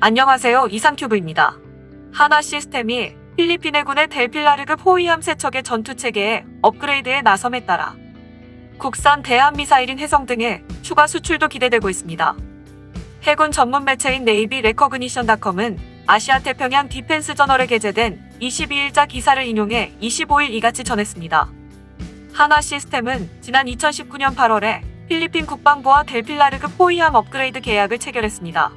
안녕하세요. 이상큐브입니다. 하나 시스템이 필리핀 해군의 델필라르급 호위함 세척의 전투체계의 업그레이드에 나섬에 따라 국산 대함미사일인 해성 등의 추가 수출도 기대되고 있습니다. 해군 전문 매체인 네이비 레커그니션닷컴은 아시아태평양 디펜스 저널에 게재된 22일자 기사를 인용해 25일 이같이 전했습니다. 하나 시스템은 지난 2019년 8월에 필리핀 국방부와 델필라르급 호위함 업그레이드 계약을 체결했습니다.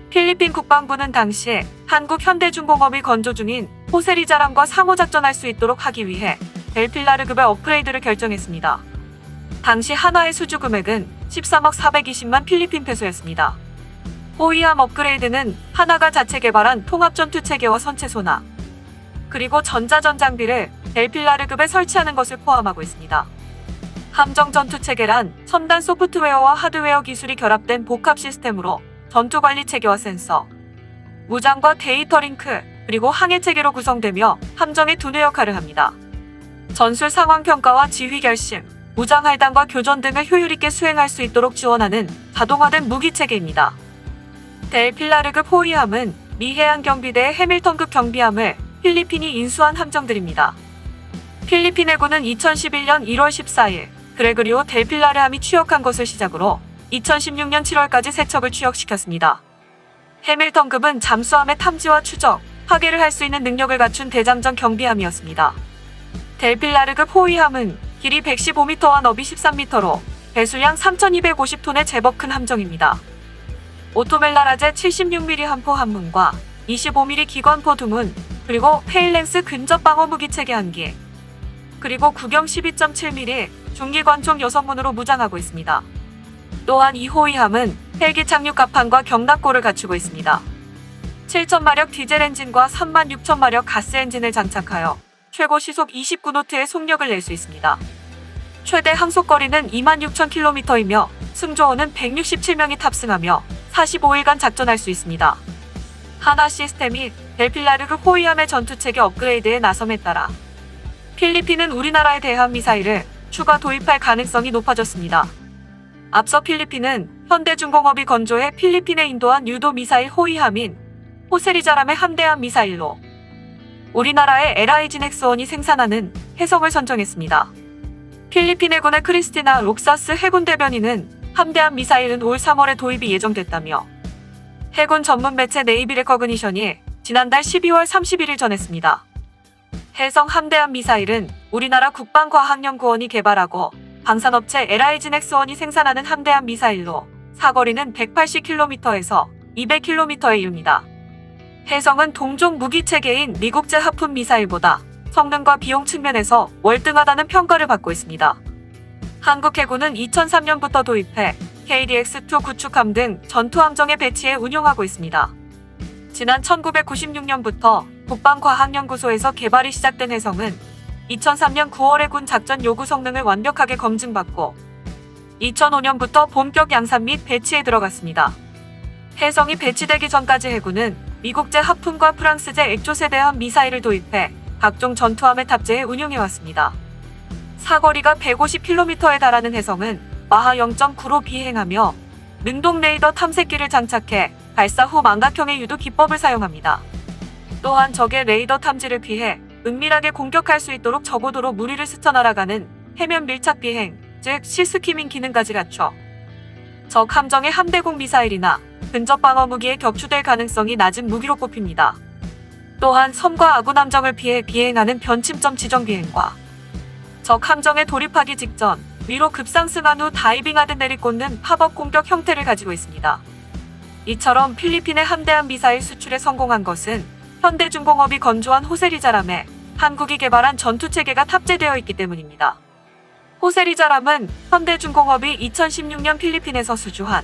필리핀 국방부는 당시 한국 현대중공업이 건조 중인 호세리자람과 상호작전할 수 있도록 하기 위해 델필라르급의 업그레이드를 결정했습니다. 당시 하나의 수주 금액은 13억 420만 필리핀 페소였습니다. 호위함 업그레이드는 하나가 자체 개발한 통합전투체계와 선체소나 그리고 전자전 장비를 델필라르급에 설치하는 것을 포함하고 있습니다. 함정전투체계란 첨단 소프트웨어와 하드웨어 기술이 결합된 복합 시스템으로 전투관리체계와 센서, 무장과 데이터 링크, 그리고 항해체계로 구성되며 함정의 두뇌 역할을 합니다. 전술 상황 평가와 지휘 결심, 무장 할당과 교전 등을 효율 있게 수행할 수 있도록 지원하는 자동화된 무기체계입니다. 델필라르급 호위함은 미 해안경비대의 해밀턴급 경비함을 필리핀이 인수한 함정들입니다. 필리핀 해군은 2011년 1월 14일 그레그리오 델필라르함이 취역한 것을 시작으로 2016년 7월까지 세척을 취역시켰습니다. 해밀턴급은 잠수함의 탐지와 추적, 파괴를 할 수 있는 능력을 갖춘 대잠전 경비함이었습니다. 델필라르급 호위함은 길이 115m와 너비 13m로 배수량 3,250톤의 제법 큰 함정입니다. 오토멜라라제 76mm 함포 한문과 25mm 기관포 두문, 그리고 페일랭스 근접 방어 무기체계 1기, 그리고 구경 12.7mm 중기관총 6문으로 무장하고 있습니다. 또한 이 호위함은 헬기 착륙 갑판과 경납고를 갖추고 있습니다. 7,000마력 디젤 엔진과 36,000마력 가스 엔진을 장착하여 최고 시속 29노트의 속력을 낼 수 있습니다. 최대 항속거리는 26,000km이며 승조원은 167명이 탑승하며 45일간 작전할 수 있습니다. 하나 시스템이 델필라르급 호위함의 전투체계 업그레이드에 나섬에 따라 필리핀은 우리나라에 대한 미사일을 추가 도입할 가능성이 높아졌습니다. 앞서 필리핀은 현대중공업이 건조해 필리핀에 인도한 유도 미사일 호위함인 호세리자람의 함대함 미사일로 우리나라의 LIG넥스원이 생산하는 해성을 선정했습니다. 필리핀 해군의 크리스티나 록사스 해군 대변인은 함대함 미사일은 올 3월에 도입이 예정됐다며 해군 전문 매체 네이비 레커그니션이 지난달 12월 31일 전했습니다. 해성 함대함 미사일은 우리나라 국방과학연구원이 개발하고 방산업체 LIG넥스원이 생산하는 함대함 미사일로 사거리는 180km에서 200km에 이릅니다. 해성은 동종 무기체계인 미국제 하품 미사일보다 성능과 비용 측면에서 월등하다는 평가를 받고 있습니다. 한국 해군은 2003년부터 도입해 KDX-2 구축함 등 전투함정에 배치해 운용하고 있습니다. 지난 1996년부터 국방과학연구소에서 개발이 시작된 해성은 2003년 9월에 군 작전 요구 성능을 완벽하게 검증받고 2005년부터 본격 양산 및 배치에 들어갔습니다. 해성이 배치되기 전까지 해군은 미국제 하품과 프랑스제 액조세대함 미사일을 도입해 각종 전투함에 탑재해 운용해왔습니다. 사거리가 150km에 달하는 해성은 마하 0.9로 비행하며 능동 레이더 탐색기를 장착해 발사 후 망각형의 유도 기법을 사용합니다. 또한 적의 레이더 탐지를 피해 은밀하게 공격할 수 있도록 저고도로 무리를 스쳐 날아가는 해면 밀착 비행, 즉 시스키밍 기능까지 갖춰 적 함정의 함대공 미사일이나 근접 방어 무기에 격추될 가능성이 낮은 무기로 꼽힙니다. 또한 섬과 아군 함정을 피해 비행하는 변침점 지정 비행과 적 함정에 돌입하기 직전 위로 급상승한 후 다이빙하듯 내리꽂는 팝업 공격 형태를 가지고 있습니다. 이처럼 필리핀의 함대함 미사일 수출에 성공한 것은 현대중공업이 건조한 호세리자람에 한국이 개발한 전투체계가 탑재되어 있기 때문입니다. 호세리자람은 현대중공업이 2016년 필리핀에서 수주한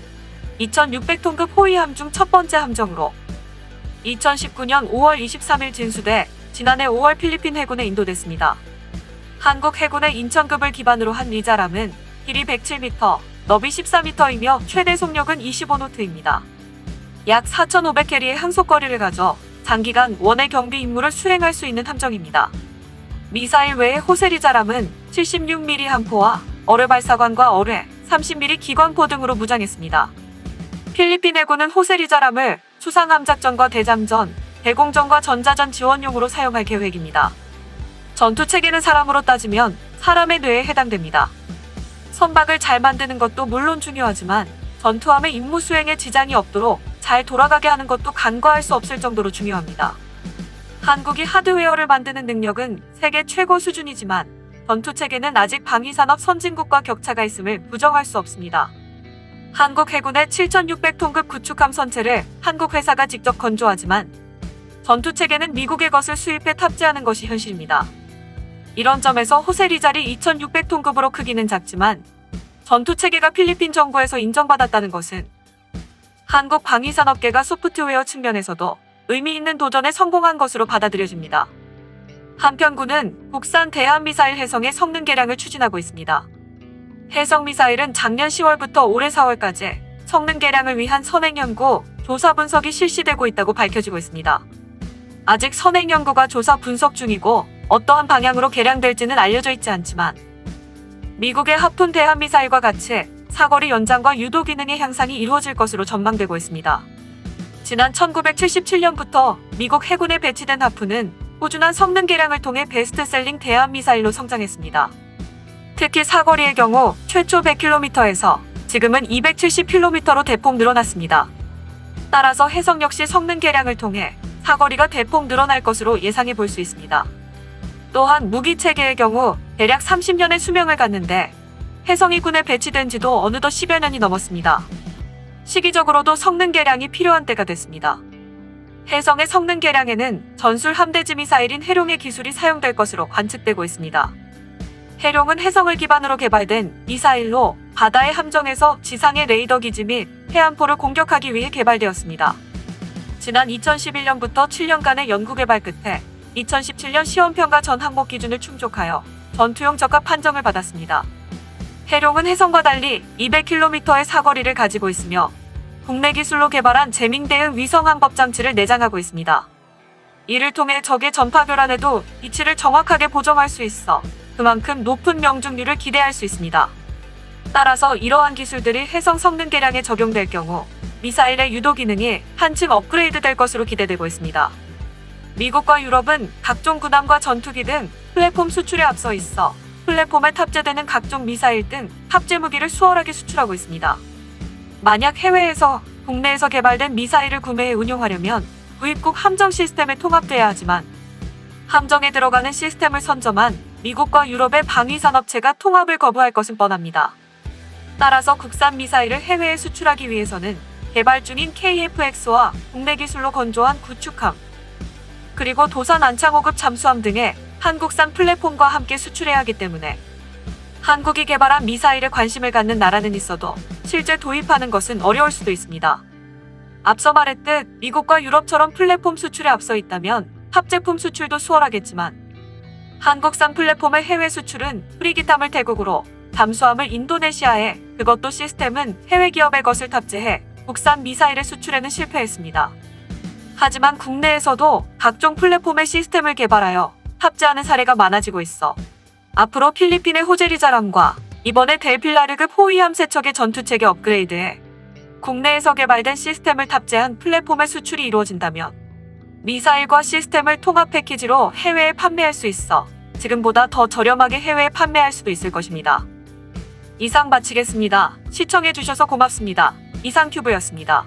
2600톤급 호위함 중 첫 번째 함정으로 2019년 5월 23일 진수돼 지난해 5월 필리핀 해군에 인도됐습니다. 한국 해군의 인천급을 기반으로 한 리자람은 길이 107m, 너비 14m이며 최대 속력은 25노트입니다. 약 4,500캐리의 항속거리를 가져 장기간 원의 경비 임무를 수행할 수 있는 함정입니다. 미사일 외에 호세리자람은 76mm 함포와 어뢰 발사관과 어뢰, 30mm 기관포 등으로 무장했습니다. 필리핀 해군은 호세리자람을 수상함작전과 대잠전, 대공전과 전자전 지원용으로 사용할 계획입니다. 전투체계는 사람으로 따지면 사람의 뇌에 해당됩니다. 선박을 잘 만드는 것도 물론 중요하지만 전투함의 임무 수행에 지장이 없도록 잘 돌아가게 하는 것도 간과할 수 없을 정도로 중요합니다. 한국이 하드웨어를 만드는 능력은 세계 최고 수준이지만 전투체계는 아직 방위산업 선진국과 격차가 있음을 부정할 수 없습니다. 한국 해군의 7,600톤급 구축함 선체를 한국 회사가 직접 건조하지만 전투체계는 미국의 것을 수입해 탑재하는 것이 현실입니다. 이런 점에서 호세리잘이 2,600톤급으로 크기는 작지만 전투체계가 필리핀 정부에서 인정받았다는 것은 한국 방위산업계가 소프트웨어 측면에서도 의미 있는 도전에 성공한 것으로 받아들여집니다. 한편 군은 국산 대한미사일 해성의 성능 개량을 추진하고 있습니다. 해성미사일은 작년 10월부터 올해 4월까지 성능 개량을 위한 선행 연구, 조사 분석이 실시되고 있다고 밝혀지고 있습니다. 아직 선행 연구가 조사 분석 중이고 어떠한 방향으로 개량될지는 알려져 있지 않지만 미국의 하푼 대한미사일과 같이 사거리 연장과 유도 기능의 향상이 이루어질 것으로 전망되고 있습니다. 지난 1977년부터 미국 해군에 배치된 하푼은 꾸준한 성능 개량을 통해 베스트셀링 대한미사일로 성장했습니다. 특히 사거리의 경우 최초 100km에서 지금은 270km로 대폭 늘어났습니다. 따라서 해성 역시 성능 개량을 통해 사거리가 대폭 늘어날 것으로 예상해 볼 수 있습니다. 또한 무기 체계의 경우 대략 30년의 수명을 갖는데 해성이 군에 배치된 지도 어느덧 10여 년이 넘었습니다. 시기적으로도 성능 개량이 필요한 때가 됐습니다. 해성의 성능 개량에는 전술 함대지 미사일인 해룡의 기술이 사용될 것으로 관측되고 있습니다. 해룡은 해성을 기반으로 개발된 미사일로 바다의 함정에서 지상의 레이더 기지 및 해안포를 공격하기 위해 개발되었습니다. 지난 2011년부터 7년간의 연구개발 끝에 2017년 시험평가 전 항목 기준을 충족하여 전투용 적합 판정을 받았습니다. 해룡은 해성과 달리 200km의 사거리를 가지고 있으며 국내 기술로 개발한 재밍대응 위성항법 장치를 내장하고 있습니다. 이를 통해 적의 전파 교란에도 위치를 정확하게 보정할 수 있어 그만큼 높은 명중률을 기대할 수 있습니다. 따라서 이러한 기술들이 해성 성능 개량에 적용될 경우 미사일의 유도 기능이 한층 업그레이드 될 것으로 기대되고 있습니다. 미국과 유럽은 각종 군함과 전투기 등 플랫폼 수출에 앞서 있어 플랫폼에 탑재되는 각종 미사일 등 탑재 무기를 수월하게 수출하고 있습니다. 만약 해외에서 국내에서 개발된 미사일을 구매해 운용하려면 구입국 함정 시스템에 통합돼야 하지만 함정에 들어가는 시스템을 선점한 미국과 유럽의 방위산업체가 통합을 거부할 것은 뻔합니다. 따라서 국산 미사일을 해외에 수출하기 위해서는 개발 중인 KF-X와 국내 기술로 건조한 구축함, 그리고 도산 안창호급 잠수함 등의 한국산 플랫폼과 함께 수출해야 하기 때문에 한국이 개발한 미사일에 관심을 갖는 나라는 있어도 실제 도입하는 것은 어려울 수도 있습니다. 앞서 말했듯 미국과 유럽처럼 플랫폼 수출에 앞서 있다면 탑제품 수출도 수월하겠지만 한국산 플랫폼의 해외 수출은 프리기탐을 태국으로, 잠수함을 인도네시아에, 그것도 시스템은 해외 기업의 것을 탑재해 국산 미사일의 수출에는 실패했습니다. 하지만 국내에서도 각종 플랫폼의 시스템을 개발하여 탑재하는 사례가 많아지고 있어 앞으로 필리핀의 호제리자람과 이번에 델필라르급 호위함 세척의 전투체계 업그레이드에 국내에서 개발된 시스템을 탑재한 플랫폼의 수출이 이루어진다면 미사일과 시스템을 통합 패키지로 해외에 판매할 수 있어 지금보다 더 저렴하게 해외에 판매할 수도 있을 것입니다. 이상 마치겠습니다. 시청해주셔서 고맙습니다. 이상큐브였습니다.